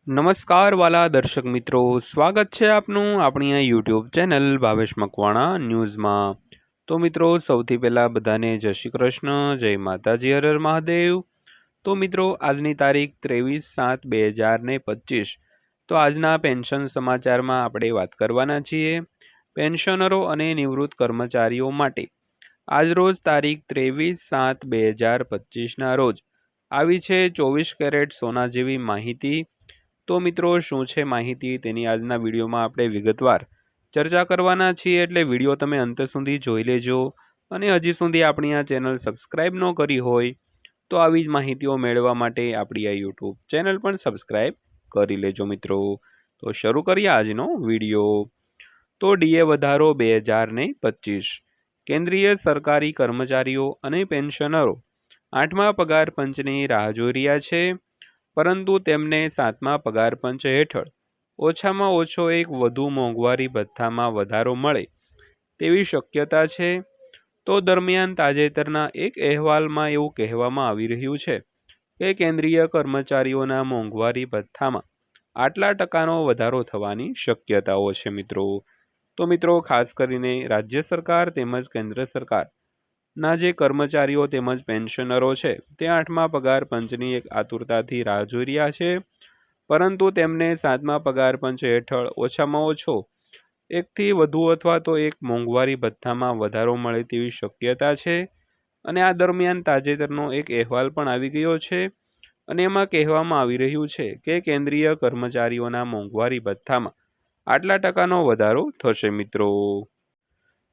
નમસ્કાર વાલા દર્શક મિત્રો, સ્વાગત છે આપનું આપણી આ યુટ્યુબ ચેનલ ભાવેશ મકવાણા ન્યૂઝમાં। તો મિત્રો, સૌથી પહેલાં બધાને જય શ્રી કૃષ્ણ, જય માતાજી, હર હર મહાદેવ। તો મિત્રો, આજની તારીખ 23/7/2025। તો આજના પેન્શન સમાચારમાં આપણે વાત કરવાના છીએ પેન્શનરો અને નિવૃત્ત કર્મચારીઓ માટે આજરોજ તારીખ 23/7/2025ના રોજ આવી છે 24 કેરેટ સોના જેવી માહિતી। તો મિત્રો, શું છે માહિતી તેની આજના વિડીયોમાં આપણે વિગતવાર ચર્ચા કરવાના છીએ, એટલે વિડીયો તમે અંત સુધી જોઈ લેજો। અને હજી સુધી આપણી આ ચેનલ સબસ્ક્રાઈબ ન કરી હોય તો આવી જ માહિતીઓ મેળવવા માટે આપણી આ યુટ્યુબ ચેનલ પણ સબસ્ક્રાઈબ કરી લેજો મિત્રો। તો શરૂ કરીએ આજનો વિડીયો। તો ડીએ વધારો 2025। કેન્દ્રીય સરકારી કર્મચારીઓ અને પેન્શનરો 8મા પગાર પંચની રાહ જોઈ રહ્યા છે, પરંતુ તેમને 7મા પગાર પંચ હેઠળ ઓછામાં ઓછો એક વધુ મોંઘવારી ભથ્થામાં વધારો મળે તેવી શક્યતા છે। તો દરમિયાન તાજેતરના એક અહેવાલમાં એવું કહેવામાં આવી રહ્યું છે કે કેન્દ્રીય કર્મચારીઓના મોંઘવારી ભથ્થામાં આટલા ટકાનો વધારો થવાની શક્યતાઓ છે મિત્રો। તો મિત્રો, ખાસ કરીને રાજ્ય સરકાર તેમજ કેન્દ્ર સરકારના જે કર્મચારીઓ તેમજ પેન્શનરો છે તે 8મા પગાર પંચની એક આતુરતાથી રાહ જોઈ રહ્યા છે, પરંતુ તેમને 7મા પગાર પંચ હેઠળ ઓછામાં ઓછો એકથી વધુ અથવા તો એક મોંઘવારી ભથ્થામાં વધારો મળે તેવી શક્યતા છે। અને આ દરમિયાન તાજેતરનો એક અહેવાલ પણ આવી ગયો છે, અને એમાં કહેવામાં આવી રહ્યું છે કે કેન્દ્રીય કર્મચારીઓના મોંઘવારી ભથ્થામાં આટલા ટકાનો વધારો થશે મિત્રો।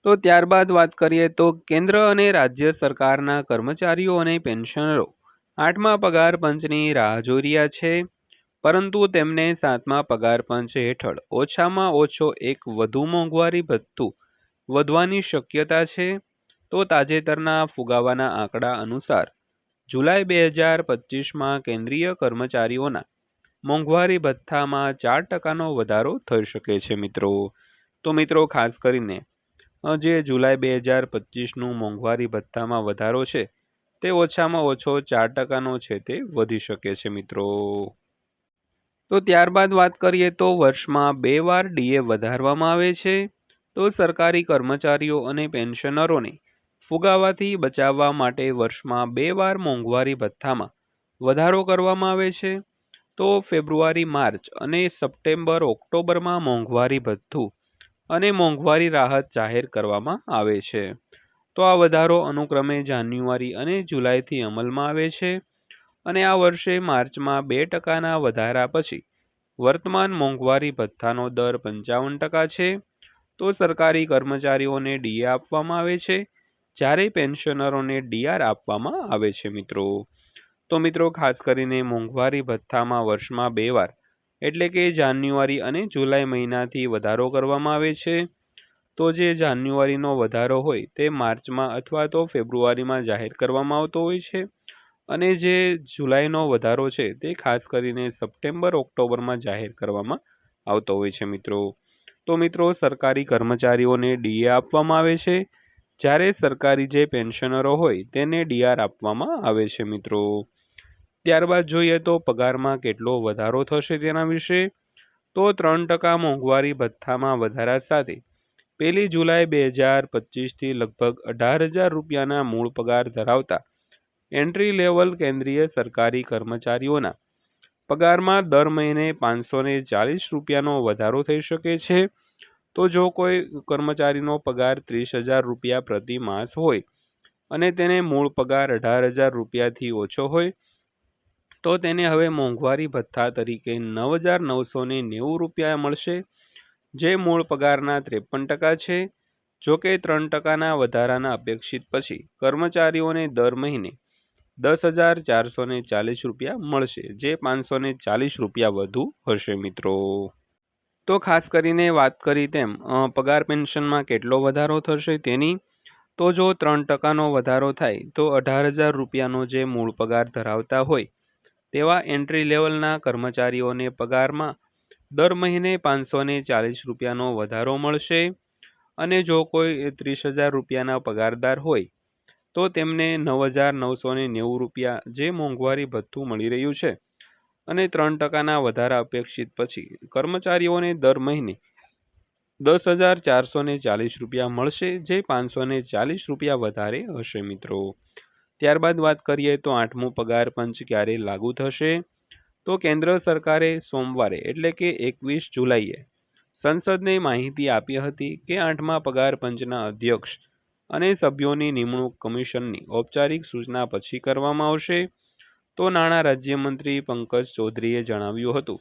તો ત્યારબાદ વાત કરીએ તો કેન્દ્ર અને રાજ્ય સરકારના કર્મચારીઓ અને પેન્શનરો 8મા પગાર પંચની રાહ જોઈ રહ્યા છે, પરંતુ તેમને 7મા પગાર પંચ હેઠળ ઓછામાં ઓછો એક વધુ મોંઘવારી ભથ્થું વધવાની શક્યતા છે। તો તાજેતરના ફુગાવાના આંકડા અનુસાર જુલાઈ 2025માં કેન્દ્રીય કર્મચારીઓના મોંઘવારી ભથ્થામાં 4% વધારો થઈ શકે છે મિત્રો। તો મિત્રો, ખાસ કરીને જે જુલાઈ 2025નું મોંઘવારી ભથ્થામાં વધારો છે તે ઓછામાં ઓછો 4%નો છે તે વધી શકે છે મિત્રો। તો ત્યારબાદ વાત કરીએ તો વર્ષમાં 2 વાર ડીએ વધારવામાં આવે છે। તો સરકારી કર્મચારીઓ અને પેન્શનરોને ફુગાવાથી બચાવવા માટે વર્ષમાં 2 વાર મોંઘવારી ભથ્થામાં વધારો કરવામાં આવે છે। તો ફેબ્રુઆરી, માર્ચ અને સપ્ટેમ્બર, ઓક્ટોબરમાં મોંઘવારી ભથ્થું અને મોંઘવારી રાહત જાહેર કરવામાં આવે છે। તો આ વધારો અનુક્રમે જાન્યુઆરી અને જુલાઈથી અમલમાં આવે છે, અને આ વર્ષે માર્ચમાં 2%ના વધારા પછી વર્તમાન મોંઘવારી ભથ્થાનો દર 55% છે। તો સરકારી કર્મચારીઓને ડીએ આપવામાં આવે છે, જ્યારે પેન્શનરોને ડીઆર આપવામાં આવે છે મિત્રો। તો મિત્રો, ખાસ કરીને મોંઘવારી ભથ્થામાં વર્ષમાં 2 વાર એટલે કે જાન્યુઆરી અને જુલાઈ મહિનાથી વધારો કરવામાં આવે છે। તો જે જાન્યુઆરીનો વધારો હોય તે માર્ચમાં અથવા તો ફેબ્રુઆરીમાં જાહેર કરવામાં આવતો હોય છે, અને જે જુલાઈનો વધારો છે તે ખાસ કરીને સપ્ટેમ્બર, ઓક્ટોબરમાં જાહેર કરવામાં આવતો હોય છે મિત્રો। તો મિત્રો, સરકારી કર્મચારીઓને ડીએ આપવામાં આવે છે, જ્યારે સરકારી જે પેન્શનરો હોય તેને ડીઆર આપવામાં આવે છે મિત્રો। ત્યારબાદ જોઈએ તો પગારમાં કેટલો વધારો થશે તેના વિશે। તો 3% મોંઘવારી ભથ્થામાં વધારા સાથે 1 જુલાઈ 2025થી લગભગ 18,000 રૂપિયાના મૂળ પગાર ધરાવતા એન્ટ્રી લેવલ કેન્દ્રીય સરકારી કર્મચારીઓના પગારમાં દર મહિને 540 રૂપિયાનો વધારો થઈ શકે છે। તો જો કોઈ કર્મચારીનો પગાર 30,000 રૂપિયા પ્રતિ માસ હોય અને તેને મૂળ પગાર 18,000 રૂપિયાથી ઓછો હોય તો તેને હવે મોંઘવારી ભથ્થા તરીકે 9,990 રૂપિયા મળશે, જે મૂળ પગારના 53% છે। જોકે 3%ના વધારાના અપેક્ષિત પછી કર્મચારીઓને દર મહિને 10,440 રૂપિયા મળશે, જે 540 રૂપિયા વધુ હશે મિત્રો। તો ખાસ કરીને વાત કરી તેમ પગાર પેન્શનમાં કેટલો વધારો થશે તેની, તો જો 3%નો વધારો થાય તો 18,000 રૂપિયાનો જે મૂળ પગાર ધરાવતા હોય તેવા એન્ટ્રી લેવલના કર્મચારીઓને પગારમાં દર મહિને 540 રૂપિયાનો વધારો મળશે, અને જો કોઈ 30,000 રૂપિયાના પગારદાર હોય તો તેમને 9,990 રૂપિયા જે મોંઘવારી ભથ્થું મળી રહ્યું છે, અને 3% વધારા અપેક્ષિત પછી કર્મચારીઓને દર મહિને 10,440 રૂપિયા મળશે, જે 540 રૂપિયા વધારે હશે મિત્રો। ત્યારબાદ વાત કરીએ તો 8મું પગાર પંચ ક્યારે લાગુ થશે? તો કેન્દ્ર સરકારે સોમવારે એટલે કે 21 જુલાઈએ સંસદને માહિતી આપી હતી કે 8મા પગાર પંચના અધ્યક્ષ અને સભ્યોની નિમણૂક કમિશનની ઔપચારિક સૂચના પછી કરવામાં આવશે। તો નાણાં રાજ્યમંત્રી પંકજ ચૌધરીએ જણાવ્યું હતું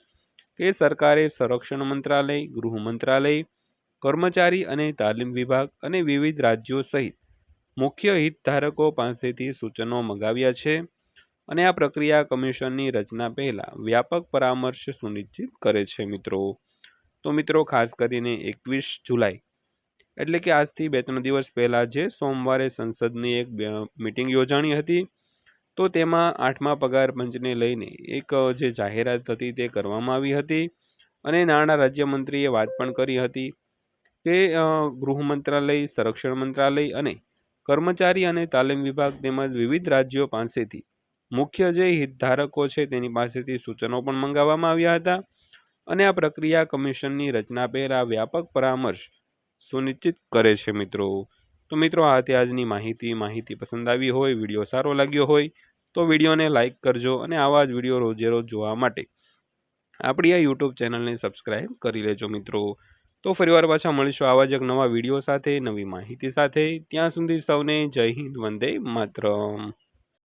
કે સરકારે સંરક્ષણ મંત્રાલય, ગૃહ મંત્રાલય, કર્મચારી અને તાલીમ વિભાગ અને વિવિધ રાજ્યો સહિત મુખ્ય હિતધારકો પાસેથી સૂચનો મંગાવ્યા છે અને આ પ્રક્રિયા કમિશનની રચના પહેલા વ્યાપક પરામર્શ સુનિશ્ચિત કરે છે મિત્રો। તો મિત્રો ખાસ કરીને 21 જુલાઈ એટલે કે આજથી 2-3 દિવસ પહેલા જે સોમવારે સંસદની એક મીટિંગ યોજાણી હતી, તો તેમાં 8મા પગાર પંચને લઈને એક જે જાહેરાત હતી તે કરવામાં આવી હતી અને નાણાં રાજ્યમંત્રીએ વાત પણ કરી હતી કે ગૃહ મંત્રાલય, સંરક્ષણ મંત્રાલય અને કર્મચારી અને તાલીમ વિભાગ તેમજ વિવિધ રાજ્યો પાસેથી મુખ્ય જે હિતધારકો છે તેની પાસેથી સૂચનો પણ મંગાવવામાં આવ્યા હતા અને આ પ્રક્રિયા કમિશનની રચના પહેલા વ્યાપક પરામર્શ સુનિશ્ચિત કરે છે મિત્રો। તો મિત્રો આ હતી આજની માહિતી પસંદ આવી હોય, વિડીયો સારો લાગ્યો હોય તો વિડીયોને લાઇક કરજો અને આવા જ વિડીયો રોજે રોજ જોવા માટે આપણી આ યુટ્યુબ ચેનલને સબસ્ક્રાઈબ કરી લેજો મિત્રો। તો ફરીવાર પાછા મળીશું આવા જ એક નવા વિડીયો સાથે, નવી માહિતી સાથે। ત્યાં સુધી સૌને જય હિન્દ, વંદે માતરમ।